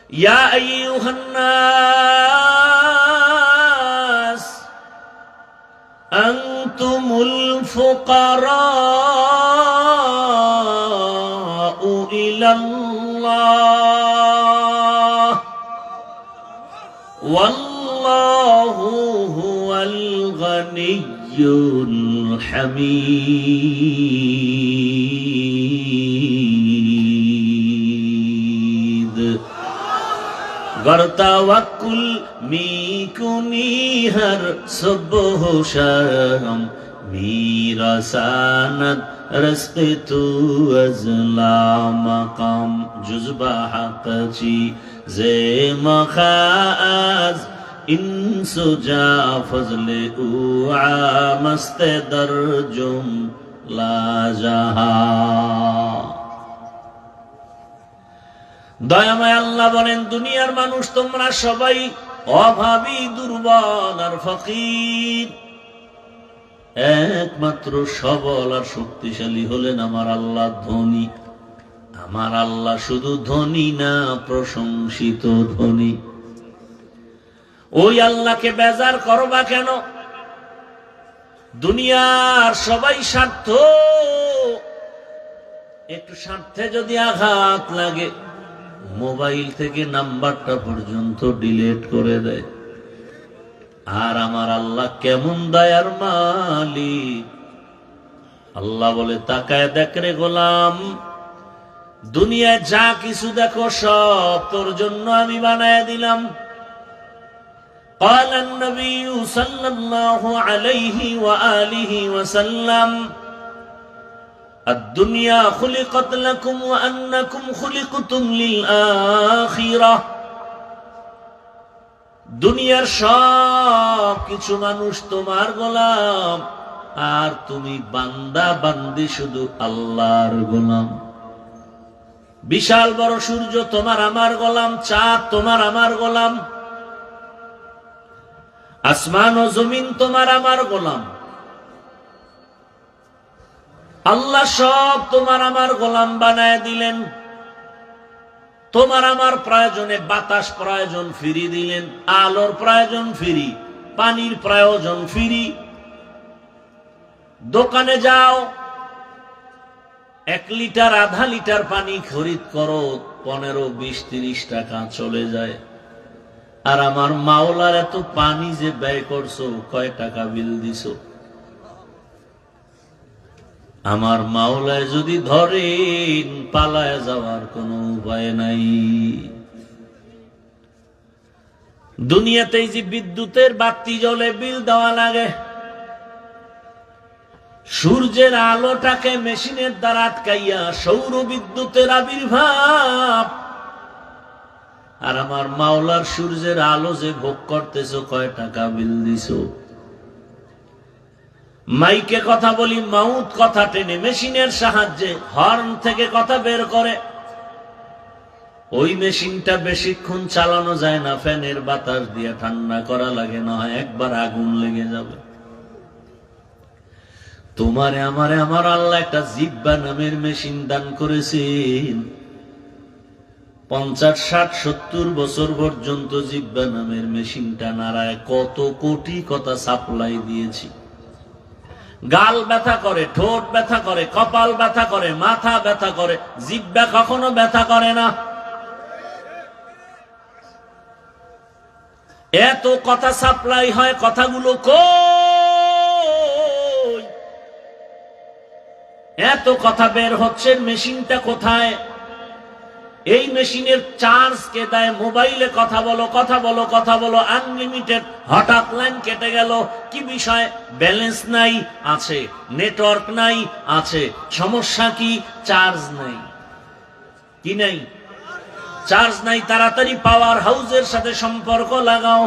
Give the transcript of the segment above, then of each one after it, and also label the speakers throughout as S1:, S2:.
S1: ইয়া আইয়ুহান নাস আনতুমুল ফুকারাউ ইলাল্লাহ ওয়াল্লাহু হুয়াল গানিয়্যুল হামিদ। गर तवक्कुल मी कुनी हर सुबह शाम मेरा सानद रस्ते तू अज़ला मकाम जुज़बा हक़ची ज़े मखाज़ इंसुजा फज़ले उआ मस्ते दरजुम ला जहा। দয়াময় আল্লাহ বলেন, দুনিয়ার মানুষ তোমরা সবাই অভাবী, দুর্বল আর ফকির। একমাত্র সবল আর শক্তিশালী হলেন আমার আল্লাহ ধনী। আমার আল্লাহ শুধু ধনী না, প্রশংসিত ধনী। ওই আল্লাহকে বেজার করবা কেন? দুনিয়ার সবাই স্বার্থ, একটু স্বার্থে যদি আঘাত লাগে মোবাইল থেকে নাম্বারটা পর্যন্ত ডিলিট করে দেয়। আর আমার আল্লাহ কেমন দয়ার মালিক। আল্লাহ বলে, তাকায় দেখ রে গোলাম, দুনিয়ায় যা কিছু দেখো সব তোর জন্য আমি বানায় দিলাম। قال النبي صلى الله عليه وآله وسلم الدنيا خلقت لكم وأنكم خلقتم للآخرة। দুনিয়ার সব কিছু মানুষ তোমার গোলাম, আর তুমি বান্দা বান্দি শুধু আল্লাহর গোলাম। বিশাল বড় সূর্য তোমার আমার গোলাম, চাঁদ তোমার আমার গোলাম, আসমান ও জমিন তোমার আমার গোলাম। আল্লাহ সব তোমার আমার গোলাম বানায় দিলেন। তোমার আমার প্রয়োজনে বাতাস প্রয়োজন ফ্রি দিলেন, আলোর প্রয়োজন ফ্রি, পানির প্রয়োজন ফ্রি। দোকানে যাও, 1 লিটার আধা লিটার পানি খরিদ করো, 15, 20, 30 টাকা চলে যায়। আর আমার মাওলার এত পানি যে ব্যয় করছো, কয় টাকা বিল দিছো? আমার মাওলায় যদি ধরেন, পালায় যাওয়ার কোনো উপায় নাই। দুনিয়াতেই যে বিদ্যুতের বাতি জ্বলে বিল দেওয়া লাগে, সূর্যের আলোটাকে মেশিনের দ্বারা আটকাইয়া সৌর বিদ্যুতের আবির্ভাব। আর আমার মাওলার সূর্যের আলো যে ভোগ করতেছো, কয় টাকা বিল দিছো? মাইকে কথা বলি, মাউথ কথা টেনে মেশিনের সাহায্যে হর্ন থেকে কথা বের করে। ওই মেশিনটা বেশিক্ষণ চালানো যায় না, ফ্যানের বাতাস দিয়ে ঠান্ডা করা লাগে, না হয় একবার আগুন লেগে যাবে। তোমারে আমারে আমার আল্লাহ একটা জিহ্বা নামের মেশিন দান করেছেন। 50, 60, 70 বছর পর্যন্ত জিহ্বা নামের মেশিনটা নাড়ায় কত কোটি কথা সাপ্লাই দিয়েছি। গাল ব্যথা করে, ঠোঁট ব্যথা করে, কপাল ব্যথা করে, মাথা ব্যথা করে, জিহ্বা কখনো ব্যথা করে না। এত কথা সাপ্লাই হয়, কথাগুলো কই? এত কথা বের হচ্ছে, মেশিনটা কোথায়? এই মেশিনের চার্জ কে দেয়? মোবাইলে কথা বলো, কথা বলো, কথা বলো, আনলিমিটেড। হঠাৎ লাইন কেটে গেল, কি বিষয়? ব্যালেন্স নাই, আছে। নেটওয়ার্ক নাই, আছে। সমস্যা কি? চার্জ নাই। কি নাই? চার্জ নাই। তাড়াতাড়ি পাওয়ার হাউসের সাথে সম্পর্ক লাগাও।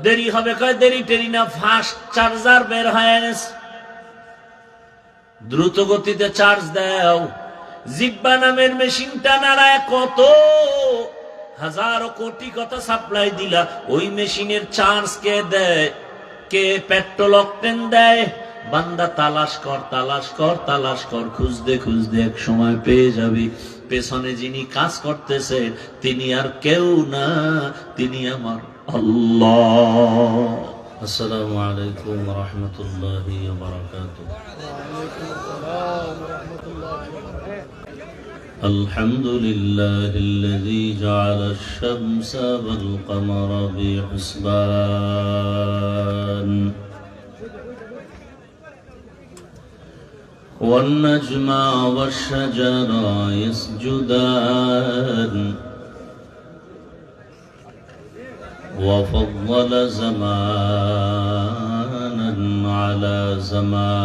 S1: দেরি হবে, কয় দেরি টেরি না, ফাস্ট চার্জার বের হয়ে গেছে, দ্রুত গতিতে চার্জ দাও। জিহ্বা নামের মেশিনটা নাড়ায় কত হাজার কোটি কথা সাপ্লাই দিলা, ওই মেশিনের চার্জ কে দেয়? কে পেট্রোল অকটেন দেয়? বান্দা তালাশ কর, তালাশ কর, তালাশ কর, খুঁজতে খুঁজতে এক সময় পেয়ে যাবি। পেছনে যিনি কাজ করতেছেন তিনি আর কেউ না, তিনি আমার আল্লাহ। আসসালামু আলাইকুম ওয়া রাহমাতুল্লাহি ওয়া বারাকাতুহু। الحمد لله الذي جعل الشمس والقمر بحسبان والنجم والشجر يسجدان وفضل زمانا على زمان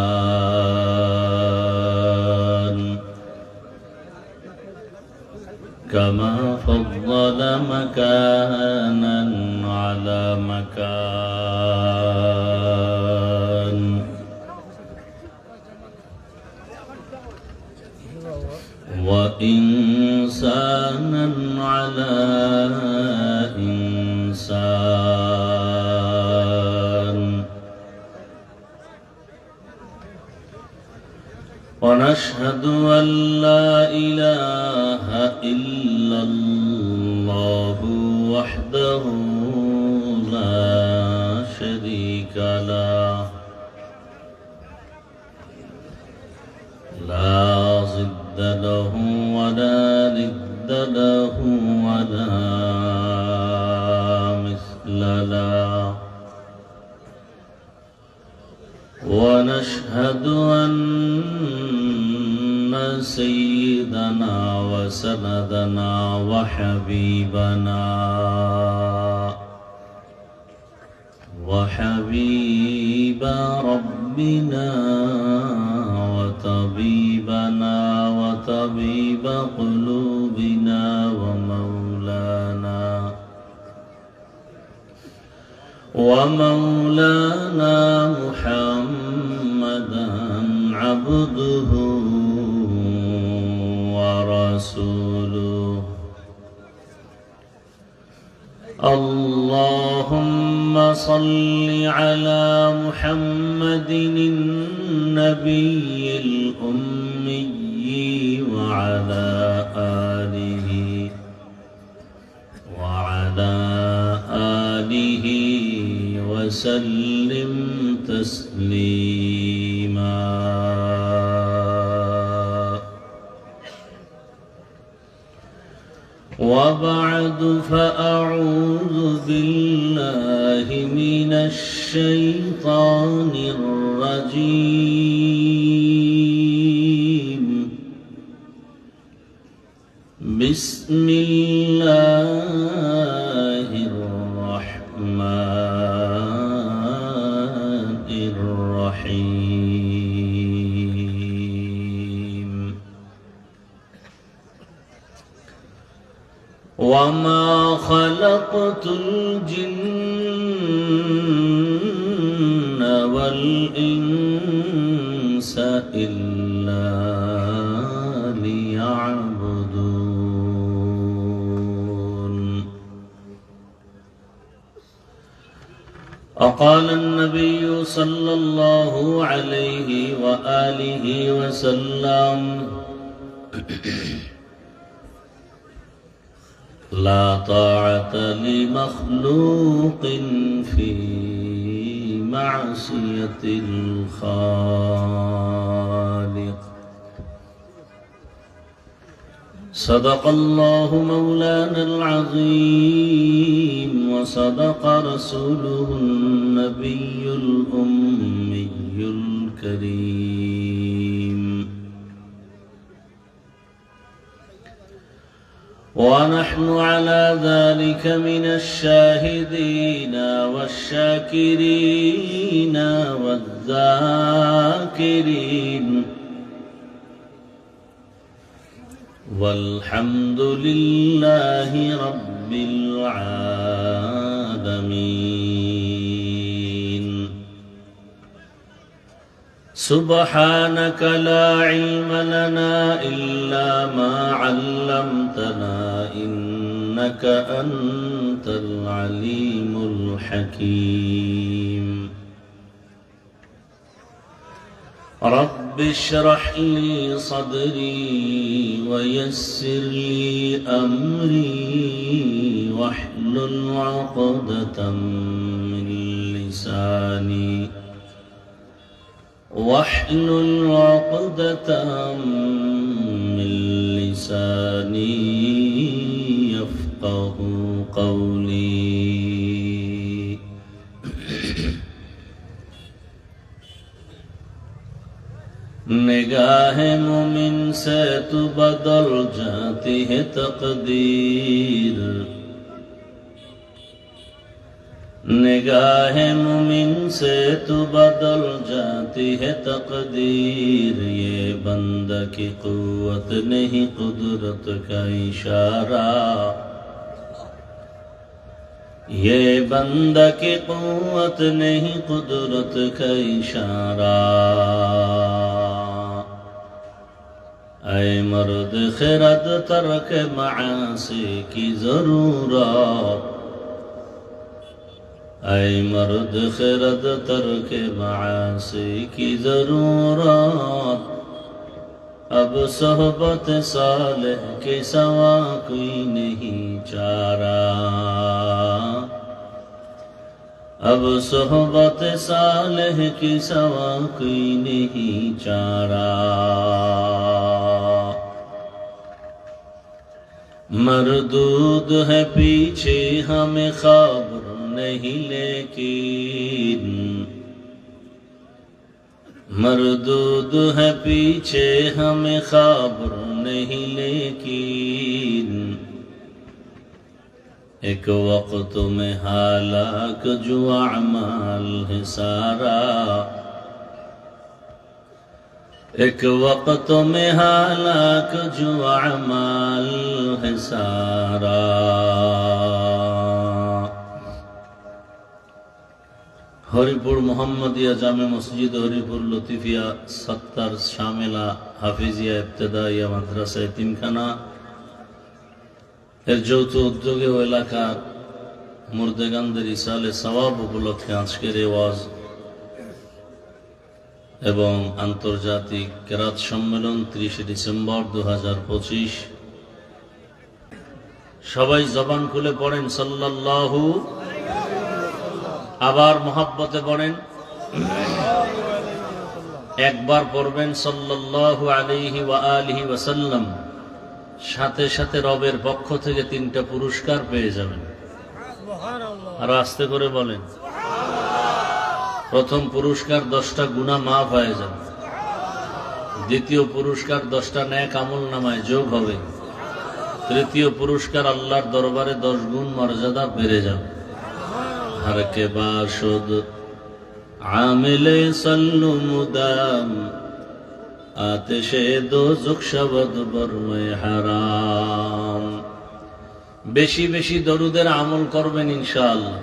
S1: كما فضل مكانا على مكان وإنسانا على إنسان ونشهد أن لا إله إلا الله وحده لا شريك له لا ضد له ولا ند له ولا مثل له ونشهد أن سيدنا وسندنا وحبيب ربنا وطبيبنا وطبيب قلوبنا ومولانا محمدا عبده ورسوله اللهم صل على محمد النبي الأمي وعلى آله وسلم تسليما وبعد فأعوذ بالله من الشيطان الرجيم بسم الله الرحمن الرحيم وما خلقت الجن والإنس إلا ليعبدون. وقال النبي صلى الله عليه وآله وسلم لا طاعة لمخلوق في معصية الخالق. صدق الله مولانا العظيم وصدق رسوله النبي الأمي الكريم. ونحن على ذلك من الشاهدين والشاكرين والذاكرين والحمد لله رب العالمين. سبحانك لا علم لنا إلا ما علمتنا إنك أنت العليم الحكيم. رب اشرح لي صدري ويسر لي أمري واحلل عقدة من لساني يفقه قولي. निगाह मुमिन से तू बदल जाती है तकदीर, निगाह मुमिन से तू बदल जाती है तकदीर. ये बंदा की कुव्वत नहीं कुदरत का इशारा, ये बंदा की कुव्वत नहीं कुदरत का इशारा. ऐ मर्द खिरद तर्क मासी की जरूरत, ऐ मर्द खिरद तर्क मासी की जरूरत. अब सोहबत सालेह के सवा कोई नहीं चारा, अब सोहबत सालेह की सवा कोई नहीं चारा. मरदूद है पीछे हमें खबर नहीं, लेकिन मरदूद है पीछे हमें खबर नहीं, लेकिन एक वक्त में हालाक जो अमाल है सारा, एक वक्त में हालाक जो अमाल है सारा. हरिपुर मोहम्मदिया जामे मस्जिद, हरिपुर लतीफिया सत्तर शामिला हाफिजिया इब्तिदाइया माद्रासा यतीमखाना এর যৌথ উদ্যোগে ও এলাকার মুর্দেগানদের ইসালে সওয়াব উপলক্ষে আজকের এই ওয়াজ এবং আন্তর্জাতিক কেরাত সম্মেলন 30 ডিসেম্বর 2025. সবাই জবান খুলে পড়েন সাল্লাল্লাহু, আবার মহব্বতে পড়েন, একবার পড়বেন সাল্লাল্লাহু আলাইহি ওয়া আলিহি ওয়াসাল্লাম, সাথে সাথে রবের পক্ষ থেকে 3টা পুরস্কার পেয়ে যাবেন. আর আস্তে করে বলেন, প্রথম পুরস্কার 10টা গুনাহ মাফ হয়ে যাবে, দ্বিতীয় পুরস্কার 10টা নেক আমল নামায় যোগ হবে, তৃতীয় পুরস্কার আল্লাহর দরবারে 10 গুণ মর্যাদা বেড়ে যাবে. हर के बाशुद आमिले सल्लु मुदाम आतिशे दोज़ख शबद बरमे हराम. বেশি বেশি দরুদের আমল করবেন ইনশাআল্লাহ.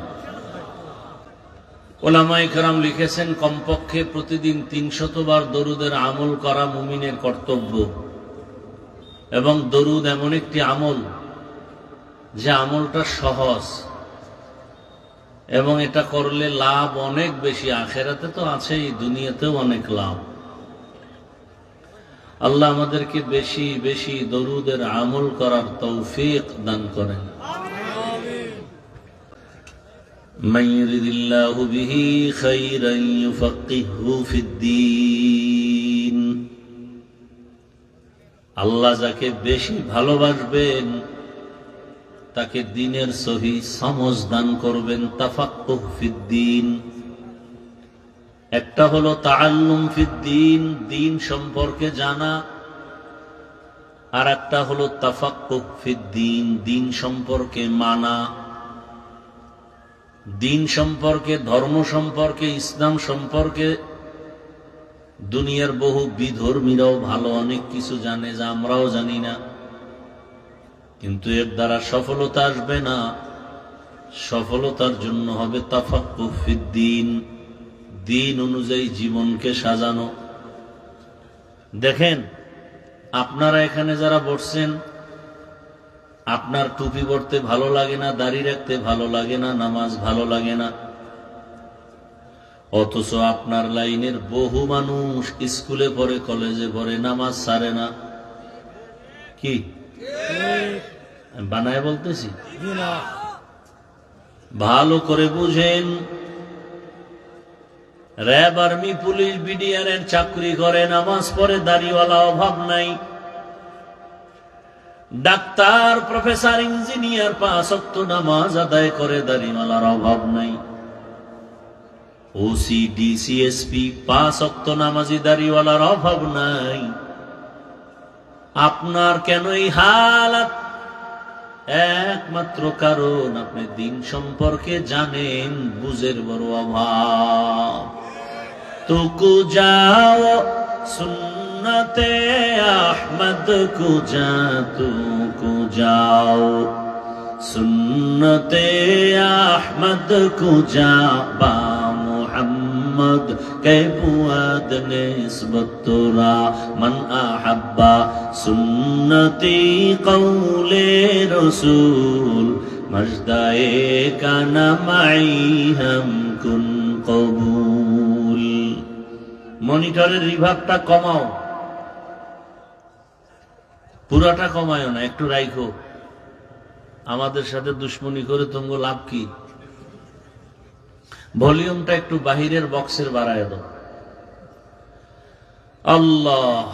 S1: উলামায়ে কেরাম লিখেছেন কমপক্ষে প্রতিদিন 300 বার দরুদের আমল করা মুমিনের কর্তব্য. এবং দরুদ এমন একটি আমল যে আমলটা সহজ এবং এটা করলে লাভ অনেক বেশি, আখেরাতে তো আছেই, দুনিয়াতেও অনেক লাভ. আল্লাহ আমাদেরকে বেশি বেশি দরুদের আমল করার তৌফিক দান করেন. মান ইউরিদিল্লাহু বিহি খায়রান ইউফাক্কিহু ফিদ্দীন. আল্লাহ যাকে বেশি ভালোবাসবেন তাকে দ্বীনের সহি সমঝ দান করবেন. তাফাক্কুহ ফিদ্দীন, একটা হলো তাআল্লুম ফিদ্দীন, দ্বীন সম্পর্কে জানা, আর একটা হলো তাফাক্কুহ ফিদ্দীন, দ্বীন সম্পর্কে মানা. দ্বীন সম্পর্কে, ধর্ম সম্পর্কে, ইসলাম সম্পর্কে দুনিয়ার বহু বিধর্মীরাও ভালো অনেক কিছু জানে যা আমরাও জানি না, কিন্তু এর দ্বারা সফলতা আসবে না. সফলতার জন্য হবে তাফাক্কুহ ফিদ্দীন, দ্বীন অনুযায়ী জীবনকে সাজানো. দেখেন, আপনারা এখানে যারা বসছেন, আপনার টুপি পরতে ভালো লাগে না, দাড়ি রাখতে ভালো লাগে না, নামাজ ভালো লাগে না, অথচ আপনার লাইনের বহু মানুষ স্কুলে পড়ে, কলেজে পড়ে, নামাজ ছাড়ে না। কি বানায় বলতেছি? ভালো করে বুঝেন। র্যাব, আর্মি, পুলিশ, বিডিআর এর চাকরি করে, নামাজ পড়ে, দাড়িওয়ালা অভাব নাই। ডাক্তার, প্রফেসর, ইঞ্জিনিয়ার 5 ওয়াক্ত নামাজ আদায় করে, দাড়িওয়ালার অভাব নাই। ওসি, ডিসিএসপি 5 ওয়াক্ত নামাজি, দাড়িওয়ালার অভাব নাই। আপনার কেন এই হালাত? একমাত্র কারণ আপনি দিন সম্পর্কে জানেন, বুঝের বড় অভাব। তুকু যাও সুন্নতে আহমদ কুজা, তুকু যাও সুন্নতে আহমদ কুজা, বা মুহাম্মদ কে বুয়াদ নিসবত তোরা, মান আহাব্বা সুন্নতি কৌলে রসুল, মজদায়ে কানা মাই হাম কুন কবুল। মনিটরের রিভাবটা কমাও, পুরাটা কমায়ও না, একটু রাইখো। আমাদের সাথে দুশ্মনী করে তোমার লাভ কি? ভলিউমটা একটু বাহিরের বক্সের বাড়ায় দাও। আল্লাহ,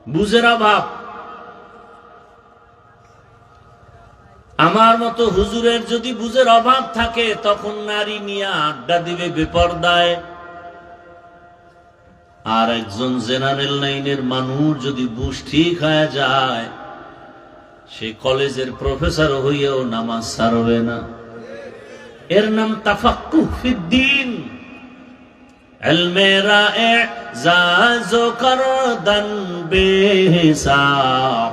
S1: বুঝের অভাব। আমার মতো হুজুরের যদি বুঝের অভাব থাকে, তখন নারী নিয়ে আড্ডা দিবে বেপরদায়। আর একজন জেনারেল লাইনের মানুষ যদি বুঝ ঠিক হয়ে যায়, সে কলেজের প্রফেসর হইয়াও নামাজ ছাড়বে না। এর নাম তাফাক্কুহ ফিদ্দীন। ইলমে রা'ইজাজ করদান বেহিসাব,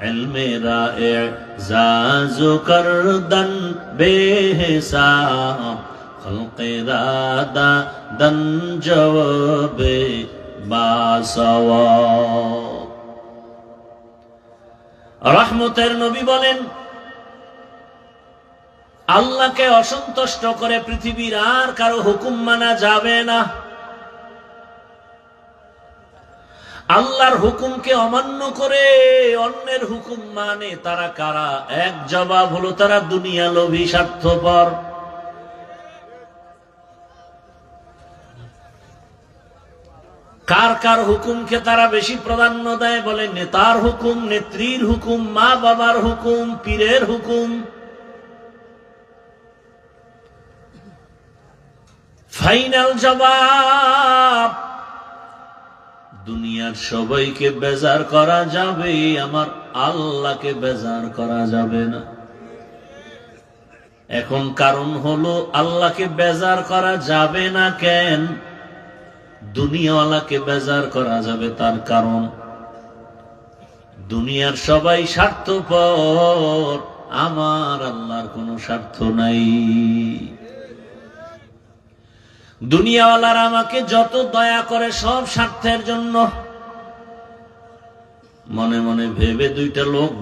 S1: ইলমে রা'ইজাজ করদান বেহিসাব, খলকে রাদা দন জওয়াবে বাসওয়াব। রহমতের নবী বলেন, আল্লাহকে অসন্তুষ্ট করে পৃথিবীর আর কারো হুকুম মানা যাবে না। আল্লাহর হুকুমকে অমান্য করে অন্যের হুকুম মানে তারা কারা? এক জবাব হলো, তারা দুনিয়া লোভী, স্বার্থপর। কার কার হুকুমকে তারা বেশি প্রাধান্য দেয়? বলে নেতার হুকুম, নেত্রীর হুকুম, মা বাবার হুকুম, পীরের হুকুম। ফাইনাল জবাব, দুনিয়ার সবাইকে বেজার করা যাবে, আমার আল্লাহকে বেজার করা যাবে না। এখন কারণ হলো, আল্লাহকে বেজার করা যাবে না কেন? দুনিয়াওয়ালাকে বেজার করা যাবে তার কারণ, দুনিয়ার সবাই স্বার্থপর, আমার আল্লাহর কোনো স্বার্থ নাই। দুনিয়াওয়ালারা আমাকে যত দয়া করে সব স্বার্থের জন্য। মনে মনে ভেবে 2টা লোক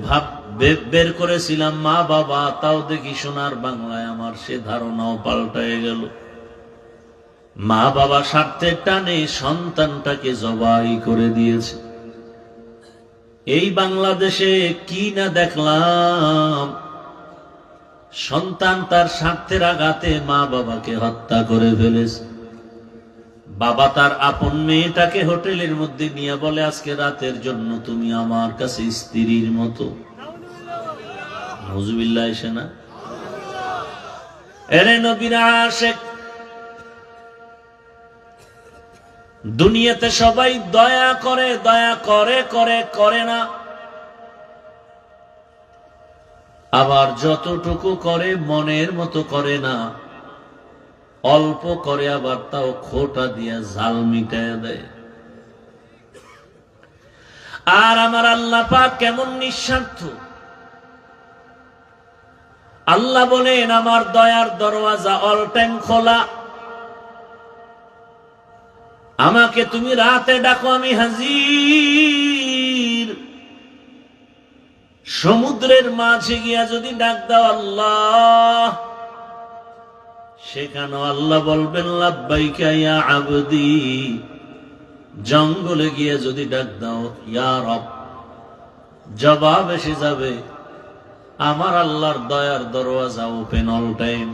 S1: বের করেছিলাম, মা বাবা, তাও দেখি সোনার বাংলায় আমার সে ধারণাও পাল্টায় গেল। মা বাবা স্বার্থের টানে সন্তানটাকে জবাই করে দিয়েছে। এই বাংলাদেশে কি না দেখলাম, সন্তান তার স্বার্থের আঘাতে মা বাবাকে হত্যা করে ফেলেছে। বাবা তার আপন মেয়েটাকে হোটেলের মধ্যে নিয়ে বলে, আজকে রাতের জন্য তুমি আমার কাছে স্ত্রীর মতো। নাউজুবিল্লাহ। এসে না এরে নবীর আশিক, দুনিয়াতে সবাই দয়া করে, দয়া করে করে করে না, আবার যতটুকু করে মনের মতো করে না, অল্প করে আবার তাও খোটা দিয়া জাল মিটায় দেয়। আর আমার আল্লাহ পাক কেমন নিঃস্বার্থ! আল্লাহ বলেন, আমার দয়ার দরওয়াজা অল টাইম খোলা। আমাকে তুমি রাতে ডাকো, আমি হাজির। সমুদ্রের মাঝে গিয়া যদি ডাক দাও আল্লাহ, সেখানেও আল্লাহ বলবেন লাব্বাইকা ইয়া আবদি। জঙ্গলে গিয়ে যদি ডাক দাও ইয়া রব, জবাব এসে যাবে আমার আল্লাহর দয়ার দরওয়াজা ওপেন অল টাইম।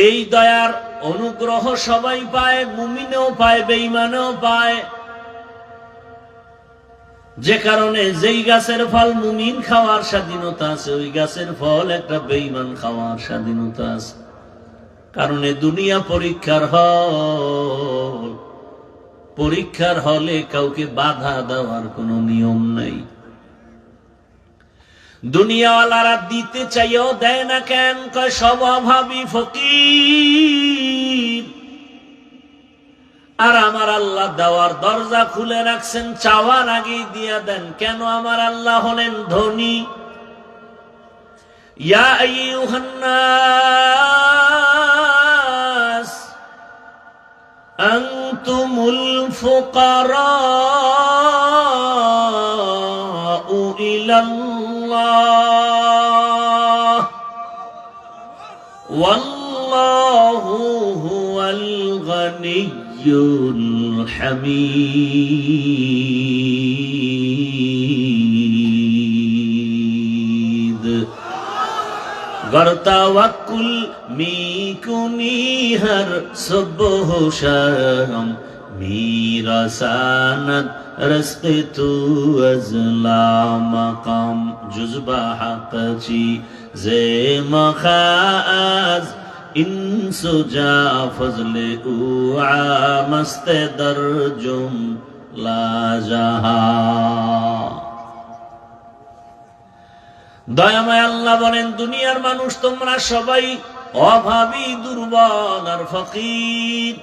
S1: এই দয়ার অনুগ্রহ সবাই পায়, মুমিনেও পায়, বেঈমানেও পায়। যে কারণে যেই গাছের ফল মুমিন খাওয়ার স্বাধীনতা আছে, ওই গাছের ফল একটা বেঈমান খাওয়ার স্বাধীনতা আছে। কারণ দুনিয়া পরীক্ষার হল, পরীক্ষার হলে কাউকে বাধা দেওয়ার কোনো নিয়ম নাই। দুনিয়াওয়ালারা দিতে চাইও দেয় না কেন? কয় সব অভাবী ফকির। আর আমার আল্লাহ দেওয়ার দরজা খুলে রাখছেন, চাওয়ার আগেই দিয়া দেন। কেন? আমার আল্লাহ হলেন ধনী। ইয়া আইয়ুহান নাস আনতুমুল ফুকারাউ ইলাল্লাহ ওয়াল্লাহু হুয়াল গনিয়্যুল হামিদ। গরতাওয়াক্কুল মিকুনি হর সুবহ শাম, মিরাসানাত রস্তে তু আজলা মাকাম। জুজবা হাকচি জে মখাজ ইনসুজা ফজলে উ আমস্তে দরজুম লাজাহা। দয়াময় আল্লাহ বলেন, দুনিয়ার মানুষ তোমরা সবাই অভাবী, দুর্বল আর ফকির।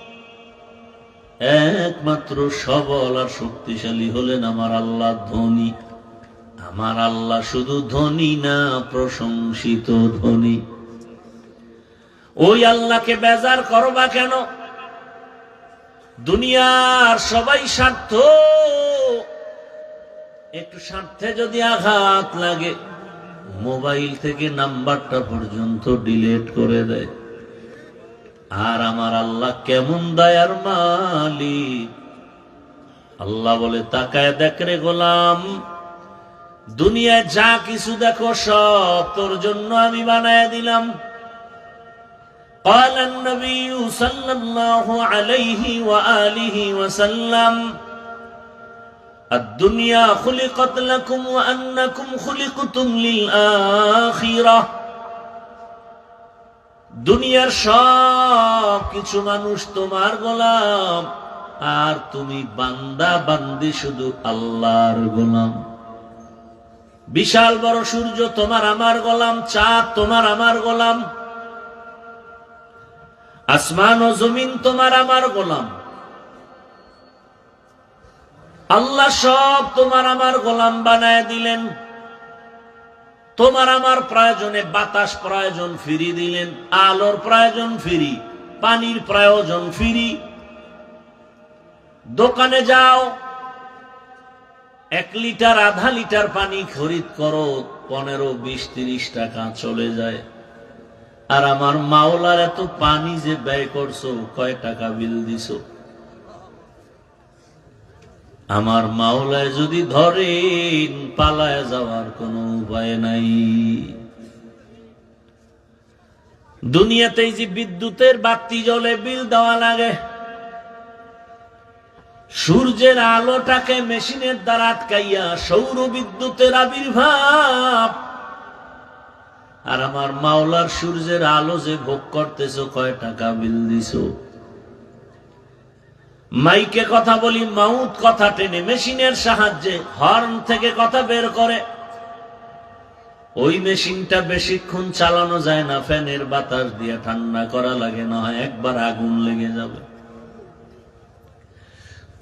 S1: একমাত্র সবল আর শক্তিশালী হলেন আমার আল্লাহ ধনী। আমার আল্লাহ শুধু ধনী না, প্রশংসিত ধনী। ওই আল্লাহকে বেজার করবা কেন? দুনিয়ার সবাই স্বার্থ, একটু স্বার্থে যদি আঘাত লাগে মোবাইল থেকে নাম্বারটা পর্যন্ত ডিলিট করে দেয়। আর আমার আল্লাহ কেমন দয়ার মালিক! আল্লাহ বলে, তাকায় দেখ রে গোলাম, দুনিয়ায় যা কিছু দেখো সব তোর জন্য আমি বানায় দিলাম। قال النبي صلى الله عليه وآله وسلم الدنيا خلقت لكم وأنكم خلقتم للآخرة। দুনিয়ার সব কিছু মানুষ তোমার গোলাম, আর তুমি বান্দা বান্দি শুধু আল্লাহর গোলাম। বিশাল বড় সূর্য তোমার আমার গোলাম, চাঁদ তোমার আমার গোলাম, আসমান ও জমিন তোমার আমার গোলাম। আল্লাহ সব তোমার আমার গোলাম বানায় দিলেন। তোমার আমার প্রয়োজনে বাতাস প্রয়োজন ফিরি দিলেন, আলোর প্রয়োজন ফিরি, পানির প্রয়োজন ফিরি। দোকানে যাও, 1 লিটার আধা লিটার পানি খরিদ করো, 15, 20, 30 টাকা চলে যায়। আর আমার মাওলার এত পানি যে ব্যয় করছো, কয় টাকা বিল দিছো? আমার মাওলায় যদি ধরেন, পালায় যাওয়ার কোনো উপায় নাই। দুনিয়াতেই যে বিদ্যুতের বাতি জ্বলে, বিল দেওয়া লাগে। সূর্যের আলোটাকে মেশিনের দ্বারা আটকাইয়া সৌর বিদ্যুতের আবির্ভাব। আর আমার মাওলার সূর্যের আলো যে ভোগ করতেছো, কয় টাকা বিল দিছো? মাইকে কথা বলি, মাউথ কথা টেনে মেশিনের সাহায্যে হর্ন থেকে কথা বের করে। ওই মেশিনটা বেশিক্ষণ চালানো যায় না, ফ্যানের বাতাস দিয়ে ঠান্ডা করা লাগে, না হয় একবার আগুন লেগে যাবে।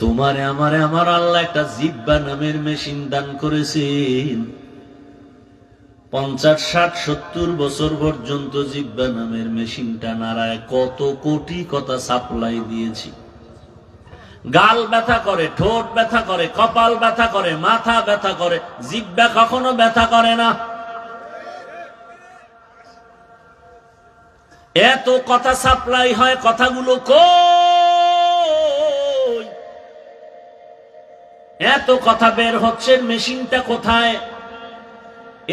S1: তোমারে আমারে আমার আল্লাহ একটা জিহ্বা নামের মেশিন দান করেছেন। 50, 60, 70 বছর পর্যন্ত জিহ্বা নামের মেশিনটা নাড়ায় কত কোটি কথা সাপ্লাই দিয়েছি। গাল ব্যথা করে, ঠোঁট ব্যথা করে, কপাল ব্যথা করে, মাথা ব্যথা করে, জিহ্বা কখনো ব্যথা করে না। এত কথা সাপ্লাই হয়, কথাগুলো কই? এত কথা বের হচ্ছে, মেশিনটা কোথায়?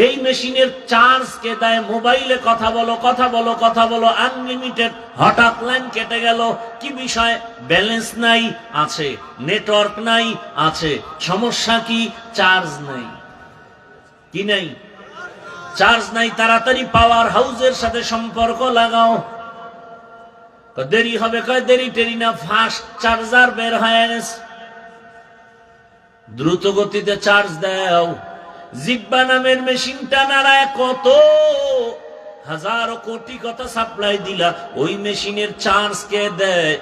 S1: এই মেশিনের চার্জ কে দেয়? মোবাইলে কথা বলো, কথা বলো, কথা বলো, আনলিমিটেড। হঠাৎ লাইন কেটে গেল, কি বিষয়? ব্যালেন্স নাই, আছে। নেটওয়ার্ক নাই, আছে। সমস্যা কি? চার্জ নাই। কি নাই? চার্জ নাই। তাড়াতাড়ি পাওয়ার হাউসের সাথে সম্পর্ক লাগাও। দেরি হবে, কয় দেরি টেরি না, ফাস্ট চার্জার বের হয়ে গেছে, দ্রুত গতিতে চার্জ দাও। জিব্বা নামের মেশিনটা নাড়ায় কত হাজারো কোটি কথা সাপ্লাই দিলা, ওই মেশিনের চার্জ কে দেয়?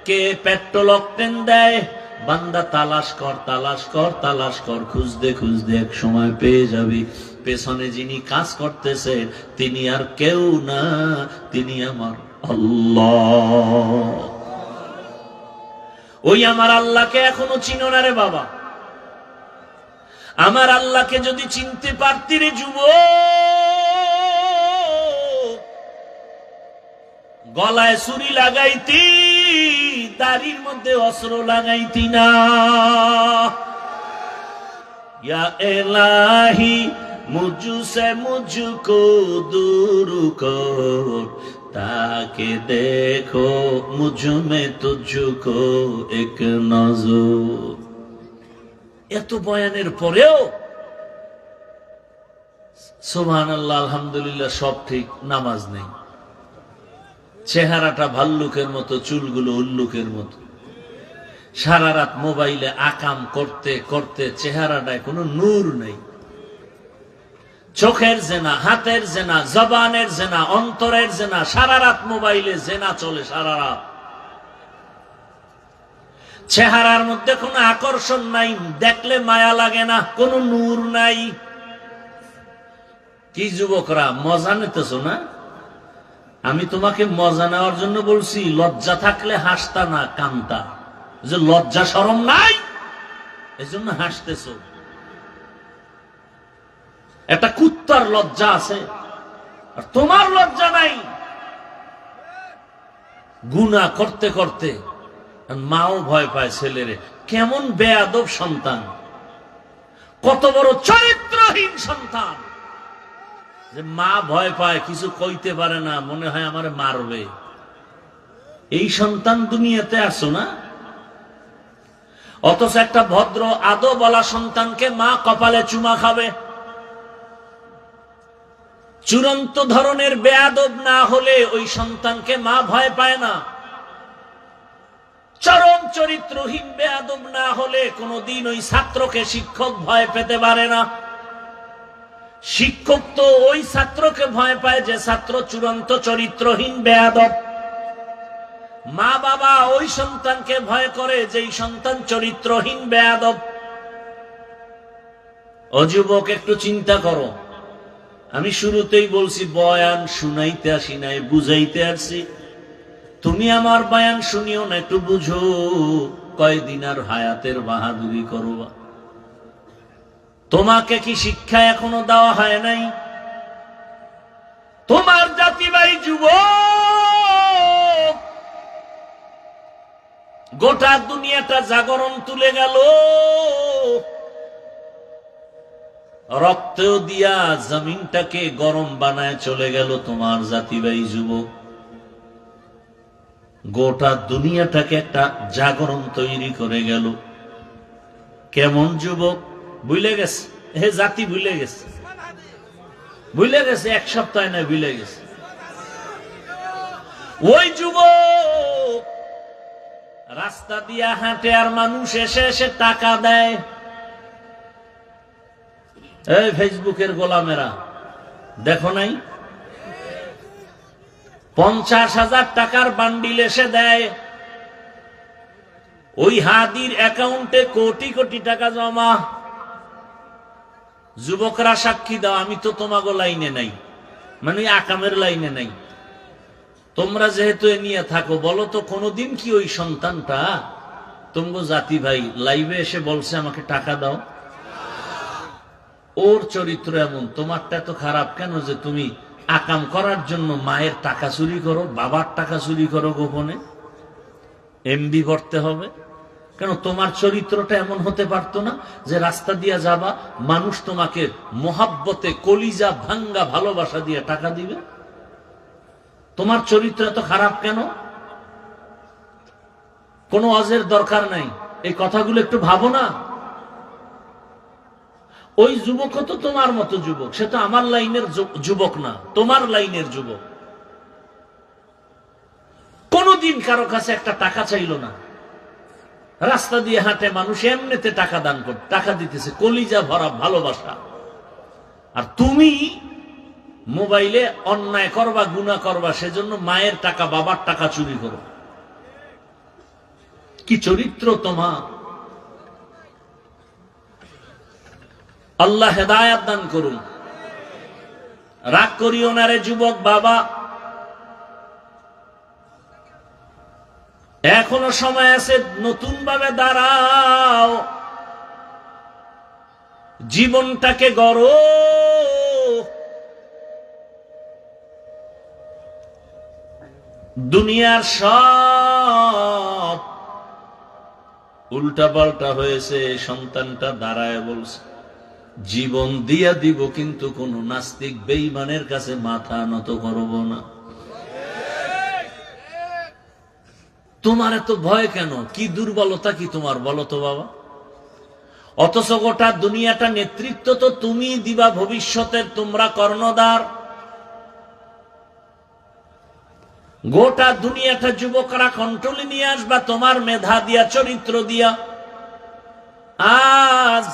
S1: কে পেট্রোল অকটেন দেয়? বান্দা তালাশ কর, তালাশ কর, তালাশ কর, খুঁজতে খুঁজতে এক সময় পেয়ে যাবি পেছনে যিনি কাজ করতেছে তিনি আর কেউ না, তিনি আমার আল্লাহ। ওই আমার আল্লাহকে এখনো চিনো না রে বাবা? আমার আল্লাহকে যদি চিনতে পারতি রে যুবক, গলায় ছুরি লাগাইতি, দাড়ির মধ্যে অস্ত্র লাগাইতি না। ইয়া ইলাহি মুঝসে মুঝকো দূর কর, তাকে দেখো মুঝ মে তুঝকো এক নজর। এত বয়ানের পরেও সুবহানাল্লাহ, আলহামদুলিল্লাহ, সব ঠিক, নামাজ নেই। চেহারাটা ভাল্লুকের মতো, চুলগুলো উল্লুকের মতো। সারা রাত মোবাইলে আকাম করতে করতে চেহারাটায় কোনো নূর নেই। চোখের জেনা, হাতের জেনা, জবানের জেনা, অন্তরের জেনা। সারা রাত মোবাইলে জেনা চলে, সারা রাত। চেহারার মধ্যে কোনো আকর্ষণ নাই, দেখলে মায়া লাগে না, কোনো নূর নাই। কি যুবকরা মজা নিতেছ না? আমি তোমাকে মজা নেওয়ার জন্য বলছি। লজ্জা থাকলে হাসতা না, কানতা। যে লজ্জা শরম নাই, এজন্য হাসতেছ। একটা কুত্তার লজ্জা আছে, আর তোমার লজ্জা নাই। গুনাহ করতে করতে মাও ভয় পায় ছেলেরে। কেমন বেয়াদব সন্তান, কত বড় চরিত্রহীন সন্তান, যে মা ভয় পায়, কিছু কইতে পারে না, মনে হয় আমারে মারবে। এই সন্তান দুনিয়াতে আসো না। অথচ একটা ভদ্র আদবওয়ালা সন্তানকে মা কপালে চুমা খাবে। চূড়ান্ত ধরনের বেয়াদব না হলে ওই সন্তানকে মা ভয় পায় না। চরম চরিত্রহীন বেয়াদব না হলে কোনদিন ওই ছাত্রকে শিক্ষক ভয় পেতে পারে না। শিক্ষক তো ওই ছাত্রকে ভয় পায় যে ছাত্র চূড়ান্ত চরিত্রহীন বেয়াদব। মা বাবা ওই সন্তানকে ভয় করে যেই সন্তান চরিত্রহীন বেয়াদব। ও যুবক, একটু চিন্তা করো। আমি শুরুতেই বলছি বয়ান শুনাইতে আসি নাই, বুঝাইতে আসছি। তুমি আমার বয়ান শুনিও না, একটু বুঝো। কয়দিন আর হায়াতের বাহাদুরি করবা? তোমাকে কি শিক্ষা এখনো দেওয়া হয় নাই? তোমার জাতি ভাই যুবক, গোটা দুনিয়াটা জাগরণ তুলে গেল। রক্ত দিয়া জমিনটাকে গরম বানায় চলে গেল তোমার জাতি ভাই যুবক। গোটা দুনিয়াটাকে একটা জাগরণ তৈরি করে গেল। কেমন যুবক? ভুলে গেছে, হে জাতি ভুলে গেছে, ভুলে গেছে। এক সপ্তাহ না, ভুলে গেছে। ওই যুবক রাস্তা দিয়া হাঁটে, আর মানুষ এসে এসে টাকা দেয়। এই ফেসবুকের গোলামেরা দেখো নাই? 50,000 টাকার বান্ডিল এসে দেয়। ওই হাদির অ্যাকাউন্টে কোটি কোটি টাকা জমা। যুবকরা সাক্ষী দাও, আমি তো তোমাগো লাইনে নাই, মানে আকামের লাইনে নাই। তোমরা যেহেতু এ নিয়ে থাকো, বলো তো কোনদিন কি ওই সন্তানটা তোমগো জাতি ভাই লাইভে এসে বলছে আমাকে টাকা দাও? ওর চরিত্র এমন, তোমারটা তো খারাপ কেন যে তুমি আকাম করার জন্য মায়ের টাকা চুরি করো, বাবার টাকা চুরি করো, গোপনে এমবি করতে হবে কেন? তোমার চরিত্রটা এমন হতে পারতো না যে রাস্তা দিয়ে যাবা, মানুষ তোমাকে মোহাব্বতে কলিজা ভাঙ্গা ভালোবাসা দিয়ে টাকা দিবে? তোমার চরিত্র এত খারাপ কেন? কোনো অজের দরকার নাই। এই কথাগুলো একটু ভাবো না। ওই যুবক তো তোমার মতো যুবক, সে তো আমার লাইনের যুবক না, তোমার লাইনের যুবক। কোনদিন কারো কাছে একটা টাকা চাইল না, রাস্তা দিয়ে হাঁটে মানুষ, এমনিতে টাকা দান করতে, টাকা দিতেছে, কলিজা ভরা ভালোবাসা। আর তুমি মোবাইলে অন্যায় করবা, গুনাহ করবা, সেজন্য মায়ের টাকা বাবার টাকা চুরি করো। কি চরিত্র তোমার! আল্লাহ হেদায়েত দান করুন। রাগ করিও না রে যুবক বাবা, এখনো সময় আছে, নতুন ভাবে দাঁড়াও, জীবনটাকে গড়ো। দুনিয়ার সব উল্টা পাল্টা হয়েছে। সন্তানটা দাঁড়ায় বলছে, জীবন দিয়া দিব, কিন্তু কোন নাস্তিক বেঈমানের কাছে মাথা নত করব না। তোমার এত ভয় কেন? কি দুর্বলতা কি তোমার, বলো তো বাবা? অথচ গোটা দুনিয়াটা নেতৃত্ব তো তুমি দিবা, ভবিষ্যতের তোমরা কর্ণধার। গোটা দুনিয়াটা যুবকরা কন্ট্রোলে নিয়ে আসবা তোমার মেধা দিয়া, চরিত্র দিয়া। আজ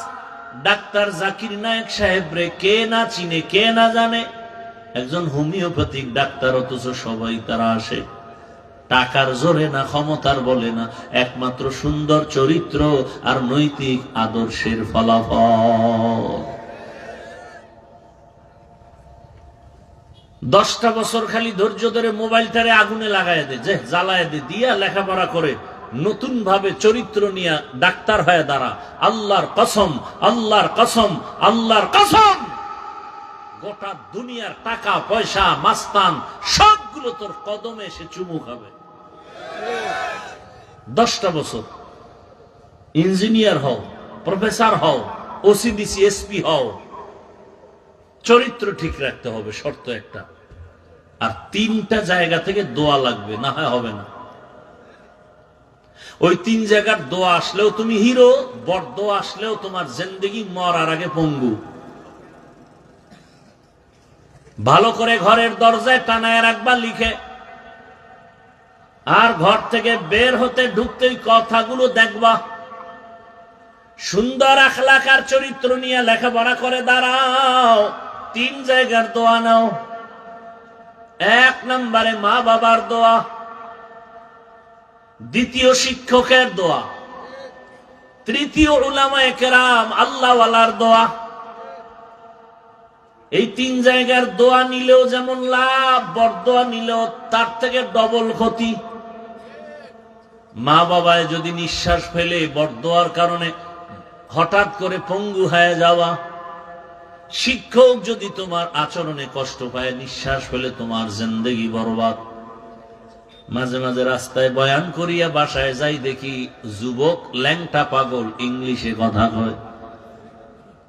S1: ডাক্তার জাকির নায়েক সাহেব রে কে না চিনে, কে না জানে? একজন হোমিওপ্যাথিক ডাক্তার, অথচ সবাই তারা আসে টাকার জোরে না, ক্ষমতার বলে না, একমাত্র সুন্দর চরিত্র আর নৈতিক আদর্শের ফলাফল। 10টা বছর খালি ধৈর্য ধরে মোবাইলটারে আগুনে লাগায় দে, যে জ্বালায় দে, দিয়া লেখাপড়া করে নতুন ভাবে চরিত্র নিয়ে ডাক্তার হয়ে দাঁড়া। আল্লাহর কসম, আল্লাহর কসম, আল্লাহর কসম, গোটা দুনিয়ার টাকা পয়সা মাস্তান সবগুলো তোর কদমে এসে চুমু খাবে। 10টা বছর ইঞ্জিনিয়ার হও, প্রফেসর হও, ওসিডিসি এসপি হও, চরিত্র ঠিক রাখতে হবে, শর্ত একটা। আর 3টা জায়গা থেকে দোয়া লাগবে, না হয় হবে না। ওই 3 জায়গার দোয়া আসলেও তুমি হিরো, বড় দোয়া আসলেও তোমার জিন্দেগি মরার আগে পঙ্গু। ভালো করে ঘরের দরজায় টানায় রাখবা লিখে, আর ঘর থেকে বের হতে ঢুকতেই কথাগুলো দেখবা। সুন্দর আখলাক আর চরিত্র নিয়ে লেখাপড়া করে দাঁড়াও। 3 জায়গার দোয়া নাও। 1 নম্বরে মা বাবার দোয়া, 2য় শিক্ষকের দোয়া, 3য় উলামায়ে কেরাম আল্লাহওয়ালার দোয়া। এই 3 জায়গার দোয়া নিলেও যেমন লাভ, বরদোয়া নিলেও তার থেকে ডবল ক্ষতি। মা বাবায় যদি নিঃশ্বাস ফেলে বরদোয়ার কারণে হঠাৎ করে পঙ্গু হয়ে যাওয়া, শিক্ষক যদি তোমার আচরণে কষ্ট পায়, নিঃশ্বাস ফেলে তোমার জিন্দেগি বরবাদ। মাঝে মাঝে রাস্তায় বয়ান করিয়া বাসায় যাই, দেখি যুবক ল্যাংটা পাগল ইংলিশে কথা কয়।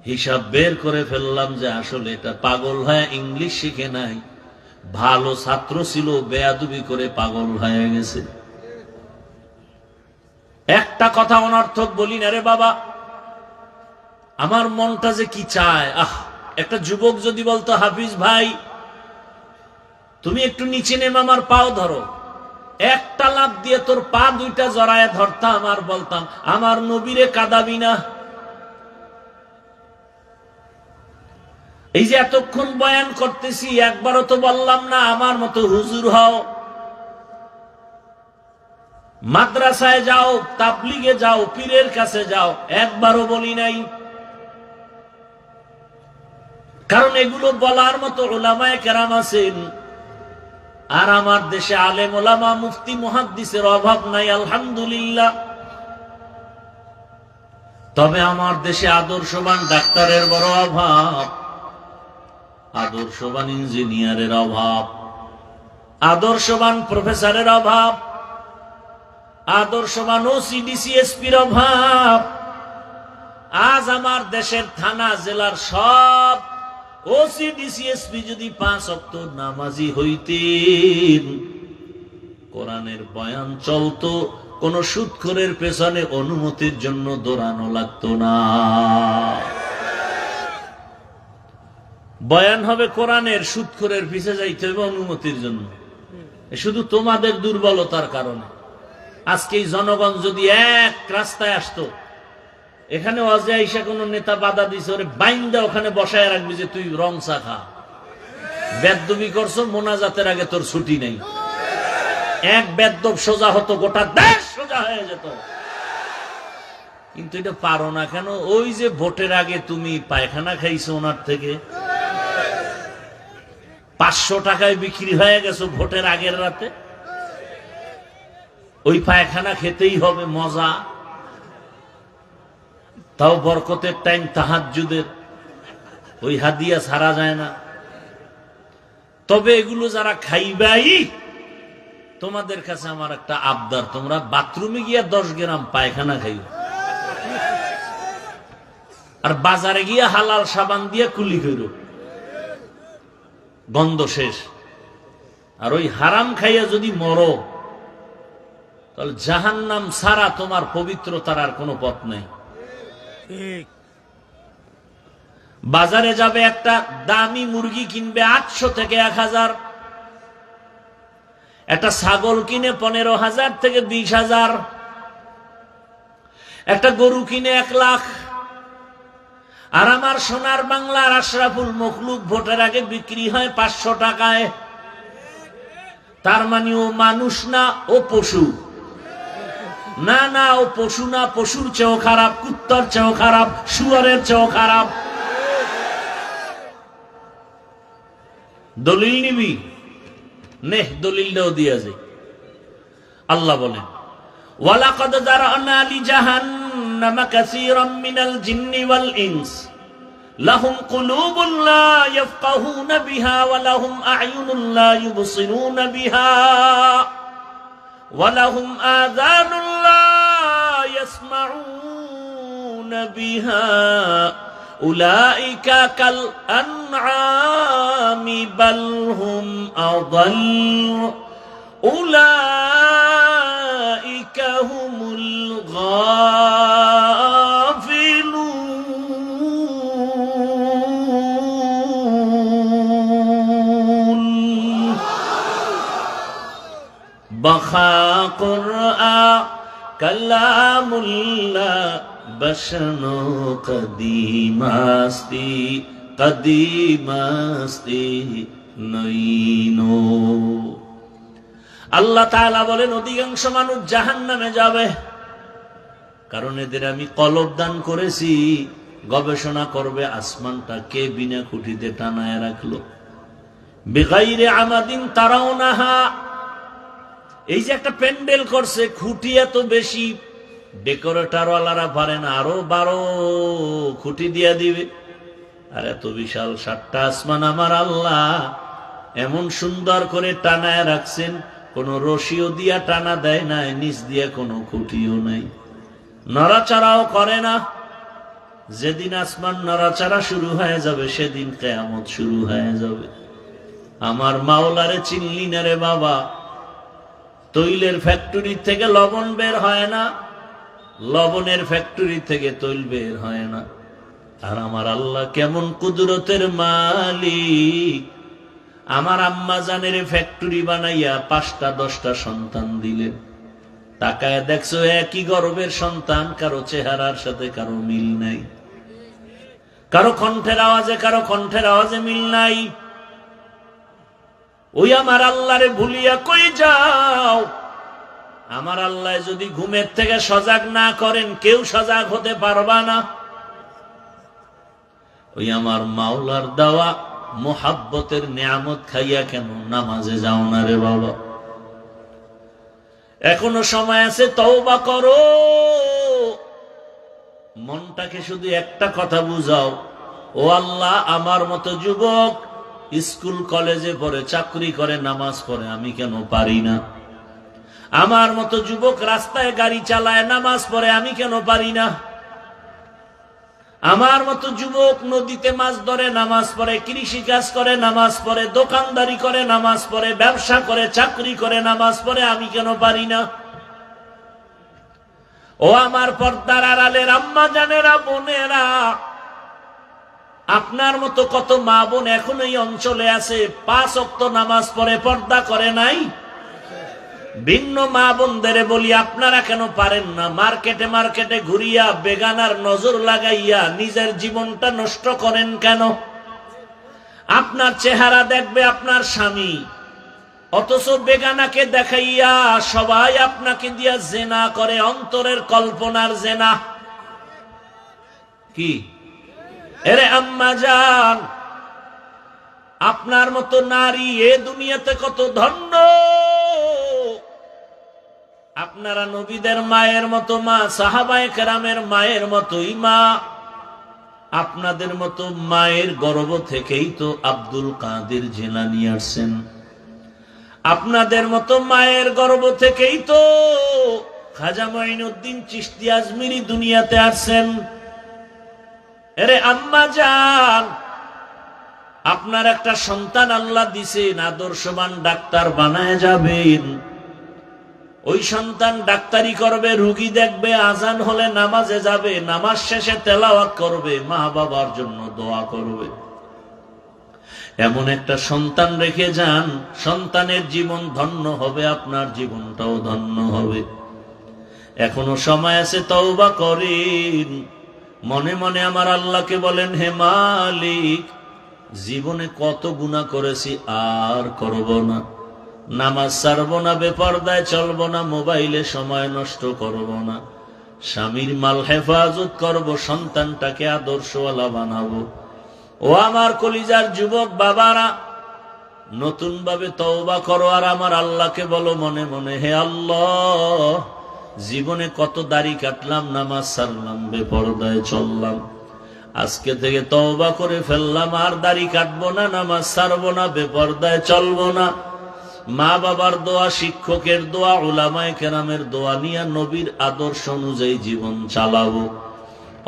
S1: হিসাব বের করে ফেললাম যে আসলে এটা পাগল হয়ে ইংলিশ শিখে নাই, ভালো ছাত্র ছিল, বেয়াদবি করে পাগল হয়ে গেছে। একটা কথা অনর্থক বলি না রে বাবা, আমার মনটা যে কি চায়। একটা যুবক যদি বলতো, হাফিজ ভাই তুমি একটু নিচে নেমে আমার পাও ধরো, একটা লাফ দিয়ে তোর পা 2টা জড়ায় ধরতাম আর বলতাম, আমার নবীরে কাঁদাবি না। এই যে এতক্ষণ বয়ান করতেছি, একবারও তো বললাম না আমার মতো হুজুর হও, মাদ্রাসায় যাও, তাবলিগে যাও, পীরের কাছে যাও, একবারও বলি নাই। কারণ এগুলো বলার মতো উলামায়ে কেরাম আছেন। আর আমার দেশে আলেম ওলামা, মুফতি, মুহাদ্দিসের অভাব নাই, আলহামদুলিল্লাহ। তবে আমার দেশে আদর্শবান ডাক্তারের বড় অভাব। আদর্শবান ইঞ্জিনিয়ারের অভাব, আদর্শবান প্রফেসরের অভাব, আদর্শবান ওসিডিসিএসপির অভাব। আজ আমার দেশের থানা জেলার সব ওসিডিসিএসপি যদি 5 ওয়াক্ত নামাজি হইতেন, কোরআনের বয়ান চলতো, কোন সুদখোরের পেছনে অনুমতির জন্য দৌড়ানো লাগতো না। বয়ান হবে কোরআনের, সুদখোরের পিছে যাইতে হবে অনুমতির জন্য। শুধু তোমাদের দুর্বলতার কারণে। আজকে এই জনগণ যদি এক রাস্তায় আসতো, এখানে ওয়াজে আইসা কোন নেতা বাধা দিছে, ওরে বাইন্দা ওখানে বসায় রাখবি যে তুই রং চা খা, বেদবি করছো, মোনাজাতের আগে তোর ছুটি নেই। এক বেদব সোজা হতো, গোটা দেশ সোজা হয়ে যেত। কিন্তু এটা পারো না কেন? ওই যে ভোটের আগে তুমি পায়খানা খাইছো ওনার থেকে, 500 টাকায় বিক্রি হয়ে গেছো ভোটের আগের রাতে। ওই পায়খানা খেতেই হবে, মজা, তাও বরকতের টাইম, তাহাজ্জুদের। ওই হাদিয়া ছাড়া যায় না। তবে এগুলো যারা খাইবাই, তোমাদের কাছে আমার একটা আবদার, তোমরা বাথরুমে গিয়া 10 গ্রাম পায়খানা খাইও, আর বাজারে গিয়া হালাল সাবান দিয়া কুলি করো, গন্ধ শেষ। আর ওই হারাম খাইয়া যদি মরো, তাহলে জাহান্নাম ছাড়া তোমার পবিত্রতার আর কোনো পথ নাই। বাজারে যাবে, একটা দামি মুরগি কিনবে 800 থেকে 1000, একটা ছাগল কিনে 15,000 থেকে 20,000, একটা গরু কিনে 1 লাখ। আর আমার সোনার বাংলার আশরাফুল মখলুক ভোটের আগে বিক্রি হয় 500 টাকায়। তার মানে ও মানুষ না, ও পশু। না না, ও পশু না, পশুর চেয়েও খারাপ, কুত্তার চেয়েও খারাপ, শুয়ারের চেয়েও খারাপ। দলিল নিবি নে, দলিলটাও দিয়া যায়। আল্লাহ বলেন, ওয়ালাকাদ যারানা লিজাহান্নামা কাসীরাম মিনাল জিন্নি ওয়াল ইনস লাহুম কুলুবুন লা ইয়াফকাহুনা বিহা ওয়া লাহুম আ'য়ুনুন লা ইউবসিরুনা বিহা ওয়া লাহুম আযানুন লা ইয়াসমাউনা বিহা উলাইকা কাল আনআমি বাল হুম আযাল উলাইকা হুমুল গাফিলুন। বাখা কুরআন কালামুল্লাহ বশনো কদিমাস্তি কদিমাস্তি নইনো। আল্লাহ তাআলা বলেন, অধিকাংশ মানুষ জাহান্নামে যাবে, কারণ এদের আমি কলব দান করেছি। গবেষণা করবে আসমানটা কে বিনা খুঁটিতে টানায় রাখলো, বিগাইরে আমাদিন তারাউনাহা। এই যে একটা প্যান্ডেল করছে, খুঁটি এত বেশি, ডেকোরেটর ওয়ালারা পারে না, আরো 12 খুঁটি দিয়া দিবে। আর এত বিশাল 7টা আসমান আমার আল্লাহ এমন সুন্দর করে টানায় রাখছেন, কোন রশিও দিয়া টানা দেয় নাই, নিচ দিয়া কোনো খুঁটিও নাই, নড়াচড়াও করে না। যেদিন আসমান নড়াচড়া শুরু হয়ে যাবে, সেদিন কিয়ামত শুরু হয়ে যাবে। আমার মাওলারে চিনলি না রে বাবা? তৈলের ফ্যাক্টরি থেকে লবণ বের হয় না, লবণের ফ্যাক্টরি থেকে তৈল বের হয় না। আর আমার আল্লাহ কেমন কুদরতের মালিক! আমার আম্মা জানের ফ্যাক্টরি বানাইয়া 5টা 10টা সন্তান দিলেন। তাকায় দেখছো একই গর্ভের সন্তান, কারো চেহারার সাথে কারো মিল নাই, কারো কণ্ঠের আওয়াজে কারো কণ্ঠের আওয়াজে মিল নাই। ওই আমার আল্লাহরে ভুলিয়া কই যাও? আমার আল্লাহ যদি ঘুমের থেকে সজাগ না করেন, কেউ সজাগ হতে পারবা না। ওই আমার মাওলার দেওয়া মোহাব্বতের নিয়ামত খাইয়া কেন নামাজে যাও না রে বাবা? এখনো সময় আছে, তওবা করো। মনটাকে শুধু একটা কথা বুঝাও, ও আল্লাহ, আমার মতো যুবক স্কুল কলেজে পড়ে, চাকরি করে, নামাজ পড়ে, আমি কেন পারি না? আমার মতো যুবক রাস্তায় গাড়ি চালায়, নামাজ পড়ে, আমি কেন পারি না? আমার মতো যুবক নদীতে মাছ ধরে, নামাজ পড়ে, কৃষি কাজ করে, নামাজ পড়ে, দোকানদারি করে, নামাজ পড়ে, ব্যবসা করে, চাকরি করে, নামাজ পড়ে, আমি কেন পারি না? ও আমার পর্দার আড়ালের আম্মা জানেরা, বোনেরা, আপনার মতো কত মা বোন এখন এই অঞ্চলে আছে, 5 ওয়াক্ত নামাজ পড়ে, পর্দা করে নাই। ভিন্ন মা বোনদের বলি, আপনারা কেন পারেন না? মার্কেটে মার্কেটে ঘুরিয়া বেগানার নজর লাগাইয়া নিজের জীবনটা নষ্ট করেন কেন? আপনার চেহারা দেখবে আপনার স্বামী, অথচ বেগানাকে দেখাইয়া সবাই আপনাকে দিয়া জেনা করে, অন্তরের কল্পনার জেনা। কি এরে আম্মা জান, আপনার মতো নারী এ দুনিয়াতে কত ধন্য। আপনারা নবীদের মায়ের মতো মা, সাহাবায়ে কেরামের মায়ের মতোই মা। আপনাদের মতো মায়ের গর্ভ থেকেই তো আব্দুল কাদের জিলানী আসছেন। আপনাদের মতো মায়ের গর্ভ থেকেই তো খাজা মঈনুদ্দিন চিশতি আজমিরি দুনিয়াতে আসছেন। এরে আম্মা জান, আপনার একটা সন্তান আল্লাহ দিছেন, আদর্শবান ডাক্তার বানায় যাবেন। ওই সন্তান ডাক্তারি করবে, রোগী দেখবে, আজান হলে নামাজে যাবে, নামাজ শেষে তেলাওয়াত করবে, মা বাবার জন্য দোয়া করবে। এমন একটা সন্তান রেখে যান, সন্তানের জীবন ধন্য হবে, আপনার জীবনটাও ধন্য হবে। এখনো সময় আছে, তওবা করেন। মনে মনে আমার আল্লাহকে বলেন, হে মালিক, জীবনে কত গুনাহ করেছি, আর করব না। নামাজ ছাড়বো না, বেপরদায় চলবো না, মোবাইলে সময় নষ্ট করব না, স্বামীর মাল হেফাজত করব, সন্তানটাকে আদর্শওয়ালা বানাবো। ও আমার কলিজার যুবক বাবারা, নতুন ভাবে তওবা করো আর আমার আল্লাহকে বলো মনে মনে, হে আল্লাহ, জীবনে কত দাড়ি কাটলাম, নামাজ ছাড়লাম, বেপরদায় চললাম, আজকে থেকে তওবা করে ফেললাম, আর দাড়ি কাটবো না, নামাজ ছাড়বো না, বেপরদায় চলবো না। মা বাবার দোয়া, শিক্ষকের দোয়া, উলামায়ে কেরামের দোয়া নিয়ে নবীর আদর্শ অনুযায়ী জীবন চালাবো।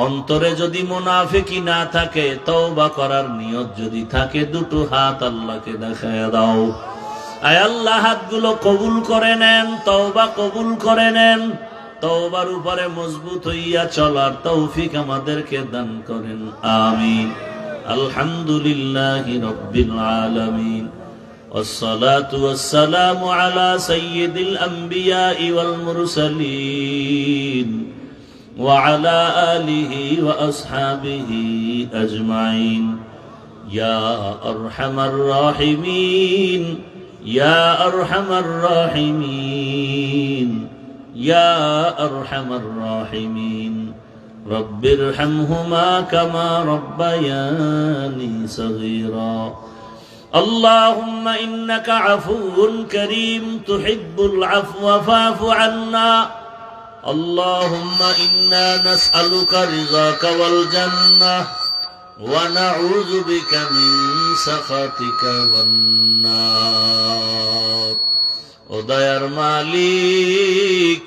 S1: অন্তরে যদি মুনাফিকি না থাকে, তওবা করার নিয়ত যদি থাকে, দুটো হাত আল্লাহকে দেখায় দাও। আয় আল্লাহ, হাতগুলো কবুল করে নেন, তওবা কবুল করে নেন। তওবার উপরে মজবুত হইয়া চলার তৌফিক আমাদেরকে দান করেন, আমিন। আলহামদুলিল্লাহি রাব্বিল আলামিন, والصلاة والسلام على سيد الأنبياء والمرسلين وعلى آله وأصحابه أجمعين يا أرحم الراحمين يا أرحم الراحمين يا أرحم الراحمين رب ارحمهما كما ربياني صغيرا اللهم إنك عفو كريم تحب العفو فاعف عنا اللهم إنا نسألك رضاك والجنة ونعوذ بك من سخطك والنار ও দয়ার মালিক,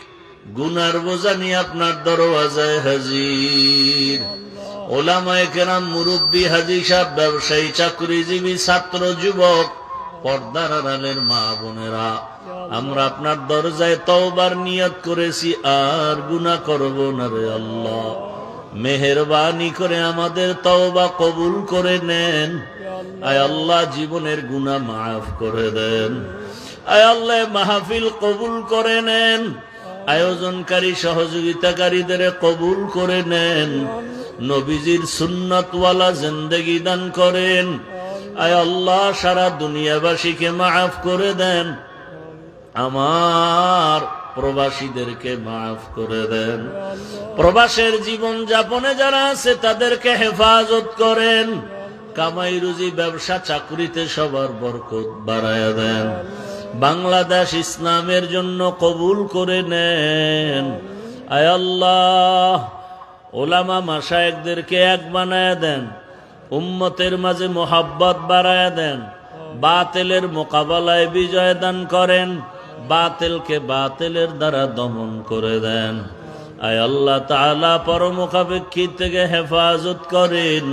S1: গুনার বোঝা নিয়ে আপনার দরওয়াজায় হাজির। ওলামায়ে কেরাম, মুরব্বী, হাজী সাহেব, ব্যবসায়ী, চাকরিজীবী, ছাত্র, যুবক, পর্দার আড়ালের মা বোনেরা, আমরা আপনার দরজায় তওবার নিয়ত করেছি, আর গুনাহ করব না রে আল্লাহ। মেহেরবানি করে আমাদের তওবা কবুল করে নেন। আয় আল্লাহ, জীবনের গুনাহ মাফ করে দেন। আয় আল্লাহ, মাহফিল কবুল করে নেন। আয়োজনকারী, সহযোগিতাকারীদের কবুল করে নেন। নবীজির সুন্নাতওয়ালা জিন্দেগি দান করেন। আয় আল্লাহ, সারা দুনিয়াবাসীকে মাফ করে দেন। আমার প্রবাসীদেরকে মাফ করে দেন। প্রবাসের জীবন যাপনে যারা আছে তাদেরকে হেফাজত করেন। কামাই রুজি, ব্যবসা, চাকরিতে সবার বরকত বাড়ায়া দেন। বাংলাদেশ ইসলামের জন্য কবুল করে নেন। আয় আল্লাহ, ওলামা মাশায়েখদেরকে এক বানায়া দেন। উম্মতের মাঝে মোহাব্বত বাড়ায়া দেন, বাতিলের মোকাবেলায় বিজয় দান করেন, বাতিলকে বাতিলের দ্বারা দমন করে দেন। আয় আল্লাহ তাআলা পরমুখাপেক্ষী থেকে হেফাজত করেন,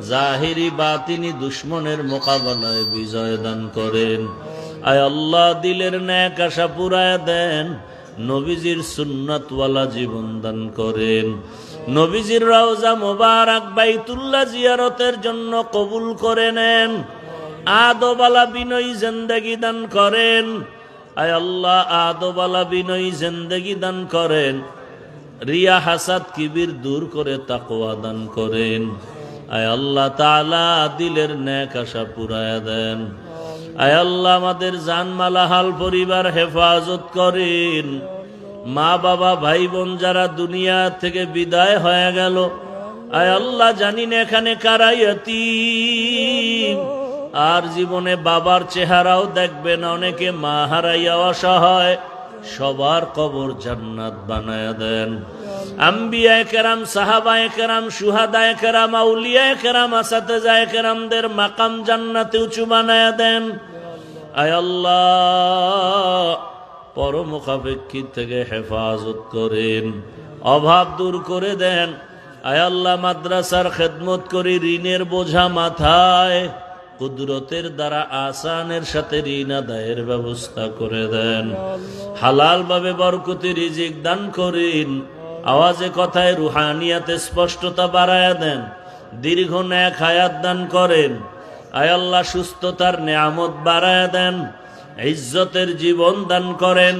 S1: জাহিরি বাতিনি দুশ্মনের মোকাবেলায় বিজয় দান করেন। আয় আল্লাহ দিলের ন্যাক আশা পুরায়া দেন, নবীজির সুন্নাতওয়ালা জীবন দান করেন। নবীজির রওজা মোবারক বাইতুল্লাহ জিয়ারতের জন্য কবুল করে নেন। আদবালা বিনয়ী জিন্দেগি দান করেন। আয় আল্লাহ আদবালা বিনয়ী জিন্দেগি দান করেন। রিয়া হাসাদ কিবির দূর করে তাকওয়া দান করেন। আয় আল্লাহ তাআলা দিলের নেক আশা পুরায়া দেন। আয় আল্লাহ আমাদের জানমালা হাল পরিবার হেফাজত করেন। মা বাবা ভাই বোন যারা দুনিয়া থেকে বিদায় হয়ে গেল, আয় আল্লাহ জানি না এখানে কারা ইয়তীম, আর জীবনে বাবার চেহারাও দেখবে না, অনেকে মা হারাইয়া অসহায়, সবার কবর জান্নাত বানায়া দেন। আম্বিয়ায়ে কেরাম, সাহাবায়ে কেরাম, শুহাদায়ে কেরাম, আউলিয়ায়ে কেরাম, আসাতেজায়ে কেরামদের মাকাম জান্নাতে উঁচু বানায়া দেন। আয় আল্লাহ পরমুখাপেক্ষী থেকে হেফাজত করেন, অভাব দূর করে দেন। আয় আল্লাহ মাদ্রাসার খেদমত করি, ঋণের বোঝা মাথায় কুদরতের দ্বারা আসানের সাথে ঋণ আদায়ের ব্যবস্থা করে দেন। হালাল ভাবে বরকতি রিজিক দান করেন। আওয়াজে কথায় রুহানিয়াতে স্পষ্টতা বাড়ায়া দেন। দীর্ঘ নেক হায়াত দান করেন। আয় আল্লাহ সুস্থতার নেয়ামত বাড়ায়া দেন। ইজ্জতের জীবন দান করেন।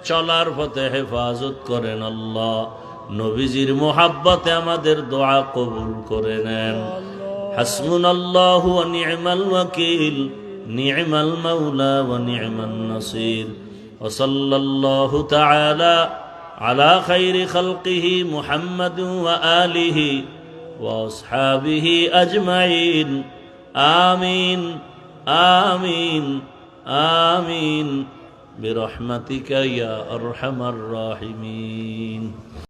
S1: চলার পথে হেফাজত করেন। আল্লাহ নবীজির মোহাব্বতে আমাদের দোয়া কবুল করে নেন। হাসবুনাল্লাহু ওয়া নি'মাল ওয়াকিল, নি'মাল মাওলা ওয়া নি'মান নাসির। ওয়া সাল্লাল্লাহু তাআলা আলা খাইরি খালকিহি মুহাম্মাদিন ওয়া আলিহি ওয়া আসহাবিহি আজমাইন। আমিন আমিন আমিন বিরহমাতিকা ইয়া আরহামার রাহিমিন।